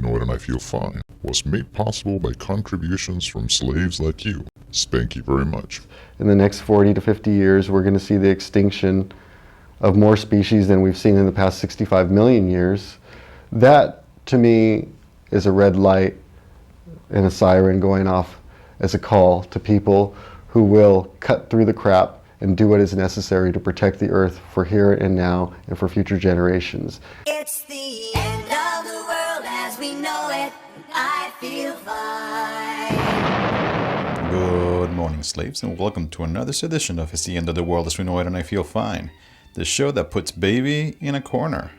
we know it and I feel fine, was made possible by contributions from slaves like you. Spank you very much. In the next 40 to 50 years, we're going to see the extinction of more species than we've seen in the past 65 million years. That, to me, is a red light and a siren going off as a call to people who will cut through the crap and do what is necessary to protect the earth for here and now and for future generations. It's the end of the world as we know it. I feel fine. Good morning, slaves, and welcome to another edition of It's the End of the World as we know it and I feel fine, the show that puts baby in a corner.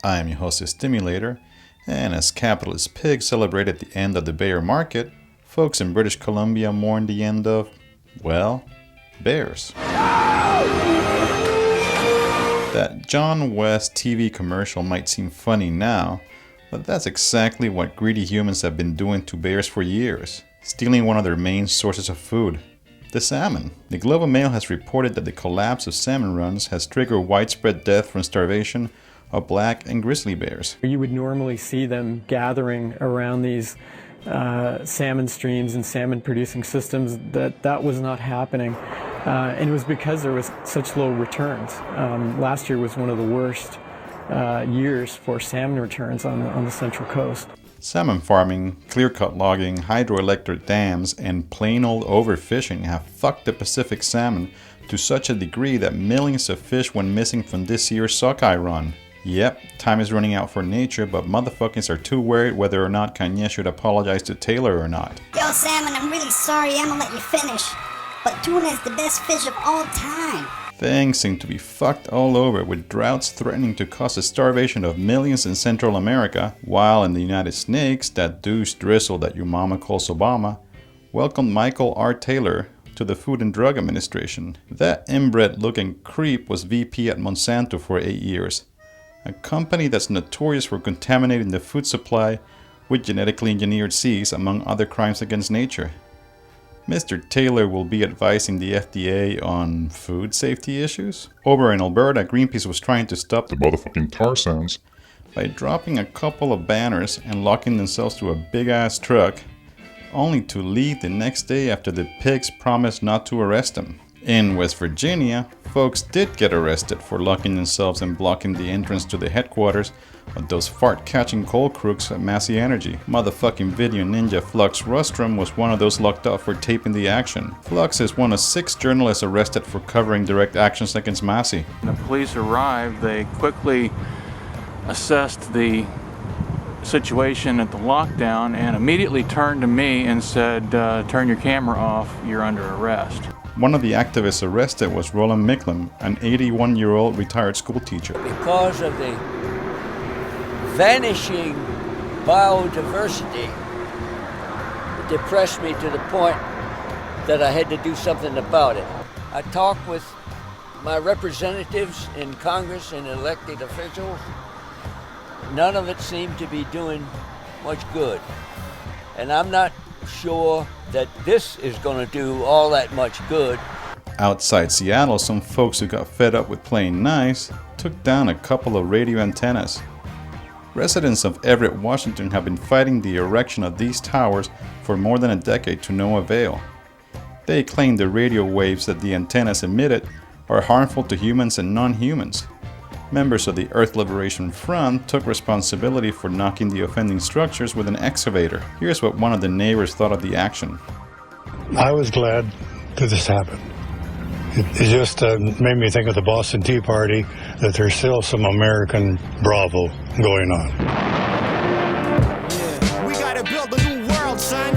I am your host, the Stimulator, and as capitalist pigs celebrated the end of the bear market, folks in British Columbia mourn the end of, well, bears. That John West TV commercial might seem funny now, but that's exactly what greedy humans have been doing to bears for years, stealing one of their main sources of food, the salmon. The Globe and Mail has reported that the collapse of salmon runs has triggered widespread death from starvation of black and grizzly bears. You would normally see them gathering around these salmon streams and salmon producing systems. That was not happening. And it was because there was such low returns. Last year was one of the worst years for salmon returns on the Central Coast. Salmon farming, clear-cut logging, hydroelectric dams, and plain old overfishing have fucked the Pacific salmon to such a degree that millions of fish went missing from this year's sockeye run. Yep, time is running out for nature, but motherfuckers are too worried whether or not Kanye should apologize to Taylor or not. Yo, Salmon, I'm really sorry I'm gonna let you finish, but tuna is the best fish of all time. Things seem to be fucked all over, with droughts threatening to cause the starvation of millions in Central America, while in the United States, that douche drizzle that your mama calls Obama welcomed Michael R. Taylor to the Food and Drug Administration. That inbred-looking creep was VP at Monsanto for 8 years, a company that's notorious for contaminating the food supply with genetically engineered seeds, among other crimes against nature. Mr. Taylor will be advising the FDA on food safety issues. Over in Alberta, Greenpeace was trying to stop The motherfucking tar sands. by dropping a couple of banners and locking themselves to a big-ass truck, only to leave the next day after the pigs promised not to arrest them. In West Virginia, folks did get arrested for locking themselves and blocking the entrance to the headquarters of those fart-catching coal crooks at Massey Energy. Motherfucking video ninja Flux Rostrum was one of those locked up for taping the action. Flux is one of 6 journalists arrested for covering direct actions against Massey. When the police arrived, they quickly assessed the situation at the lockdown and immediately turned to me and said, turn your camera off, you're under arrest. One of the activists arrested was Roland Micklem, an 81-year-old retired school teacher. Because of the vanishing biodiversity, it depressed me to the point that I had to do something about it. I talked with my representatives in Congress and elected officials. None of it seemed to be doing much good. And I'm not sure that this is going to do all that much good. Outside Seattle, some folks who got fed up with playing nice took down a couple of radio antennas. Residents of Everett, Washington have been fighting the erection of these towers for more than a decade to no avail. They claim the radio waves that the antennas emitted are harmful to humans and non-humans. Members of the Earth Liberation Front took responsibility for knocking the offending structures with an excavator. Here's what one of the neighbors thought of the action. I was glad that this happened. It just made me think of the Boston Tea Party, that there's still some American bravo going on. Yeah. We gotta build a new world, son.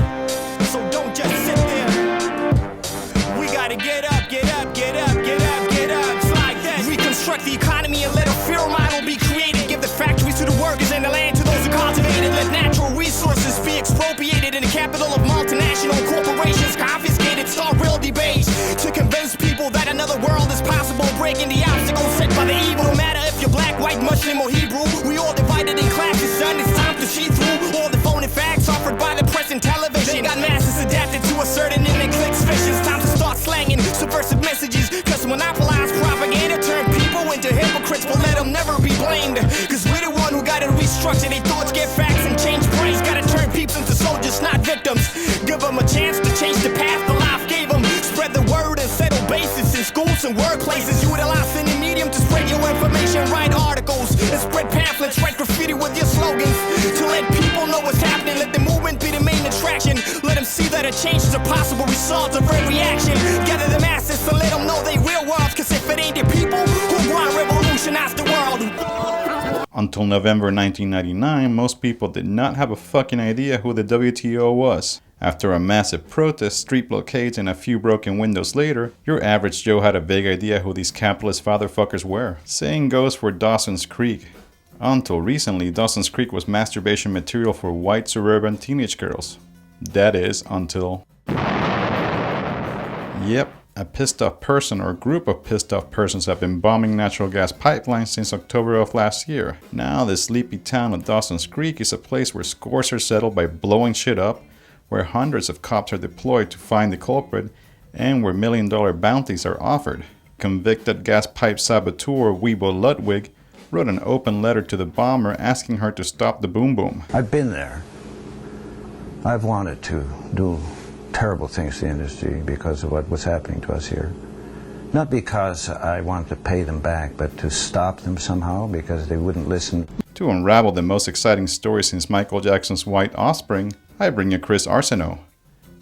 So don't just sit there. We gotta get up, get up, get up, get up, get up. It's like that. Reconstruct the economy and let a fear model be created. Give the factories to the workers and the land to those who cultivate it. Let natural resources be expropriated in the capital of multinational corporations confiscated. Start real debates to convince people that another world is possible. Breaking the obstacles set by the evil. No matter if you're black, white, Muslim, or Hebrew. We all divided in classes, son. It's time to see through all the phony facts offered by the press and television. They got masses adapted to a certain image clicks vision. It's time to start slanging subversive messages. Cause monopolize propaganda turn people into hypocrites, but let them never be blamed. Cause we're the one who gotta restructure their thoughts, get facts, and change Spread pamphlets, write graffiti with your slogans. To let people know what's happening, let the movement be the main attraction. Let them see that a changes are possible, results of every reaction. Gather the masses to let them know they real world. Cause if it ain't the people who want to revolutionize the world. Until November 1999, most people did not have a fucking idea who the WTO was. After a massive protest, street blockades, and a few broken windows later, your average Joe had a vague idea who these capitalist fatherfuckers were. Same goes for Dawson's Creek. Until recently, Dawson's Creek was masturbation material for white suburban teenage girls. That is, until... Yep, a pissed off person or group of pissed off persons have been bombing natural gas pipelines since October of last year. Now the sleepy town of Dawson's Creek is a place where scores are settled by blowing shit up, where hundreds of cops are deployed to find the culprit, and where million-dollar bounties are offered. Convicted gas pipe saboteur Weibo Ludwig wrote an open letter to the bomber asking her to stop the boom boom. I've been there. I've wanted to do terrible things to the industry because of what was happening to us here. Not because I wanted to pay them back, but to stop them somehow because they wouldn't listen. To unravel the most exciting story since Michael Jackson's White Offspring, I bring you Chris Arsenault,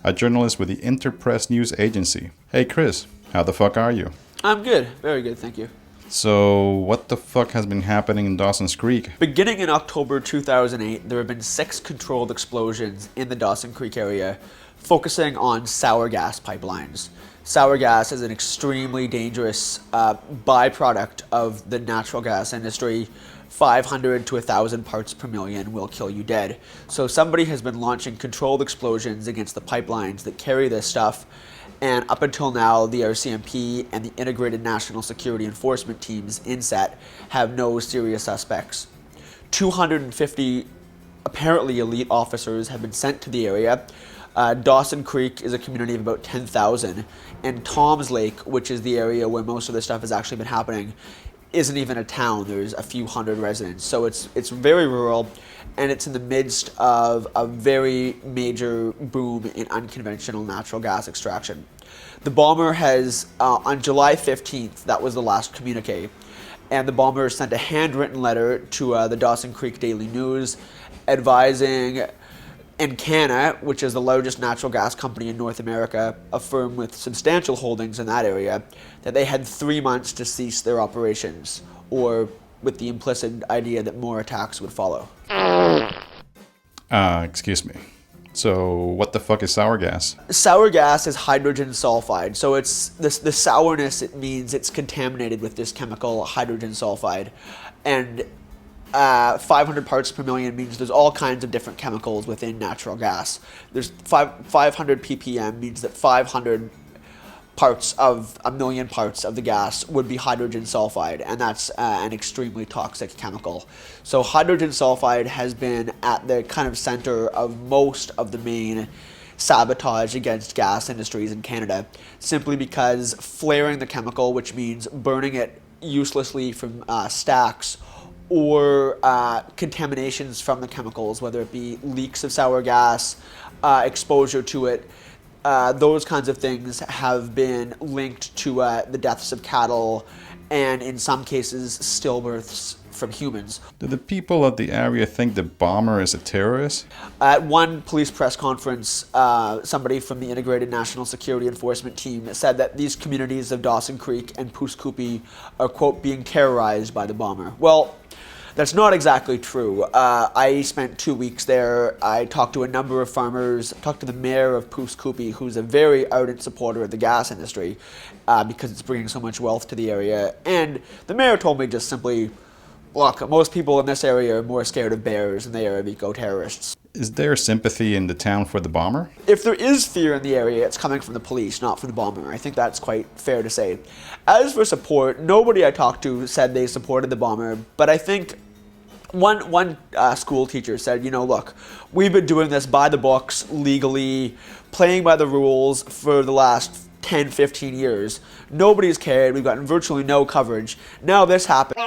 a journalist with the Interpress News Agency. Hey Chris, how the fuck are you? I'm good, very good, thank you. So, what the fuck has been happening in Dawson's Creek? Beginning in October 2008, there have been 6 controlled explosions in the Dawson Creek area, focusing on sour gas pipelines. Sour gas is an extremely dangerous byproduct of the natural gas industry. 500 to 1,000 parts per million will kill you dead. So somebody has been launching controlled explosions against the pipelines that carry this stuff, and up until now, the RCMP and the Integrated National Security Enforcement Teams, INSET, have no serious suspects. 250 apparently elite officers have been sent to the area. Dawson Creek is a community of about 10,000, and Tom's Lake, which is the area where most of this stuff has actually been happening, isn't even a town. There's a few hundred residents. So it's very rural, and it's in the midst of a very major boom in unconventional natural gas extraction. The bomber has, on July 15th, that was the last communique, and the bomber sent a handwritten letter to the Dawson Creek Daily News advising Encana, which is the largest natural gas company in North America, a firm with substantial holdings in that area, that they had 3 months to cease their operations, or with the implicit idea that more attacks would follow. Excuse me. So, what the fuck is sour gas? Sour gas is hydrogen sulfide. So it's the sourness, it means it's contaminated with this chemical hydrogen sulfide. And 500 parts per million means there's all kinds of different chemicals within natural gas. There's 500 ppm means that 500 parts of a million parts of the gas would be hydrogen sulfide, and that's an extremely toxic chemical. So hydrogen sulfide has been at the kind of center of most of the main sabotage against gas industries in Canada, simply because flaring the chemical, which means burning it uselessly from stacks, or contaminations from the chemicals, whether it be leaks of sour gas, exposure to it, those kinds of things have been linked to the deaths of cattle and, in some cases, stillbirths from humans. Do the people of the area think the bomber is a terrorist? At one police press conference, somebody from the Integrated National Security Enforcement Team said that these communities of Dawson Creek and Pouce-Coupe are, quote, being terrorized by the bomber. Well, that's not exactly true. I spent 2 weeks there. I talked to a number of farmers, talked to the mayor of Pouce-Coupe, who's a very ardent supporter of the gas industry because it's bringing so much wealth to the area. And the mayor told me just simply, look, most people in this area are more scared of bears than they are of eco-terrorists. Is there sympathy in the town for the bomber? If there is fear in the area, it's coming from the police, not from the bomber. I think that's quite fair to say. As for support, nobody I talked to said they supported the bomber, but I think one school teacher said, you know, look, we've been doing this by the books, legally, playing by the rules for the last 10, 15 years. Nobody's cared. We've gotten virtually no coverage. Now this happened.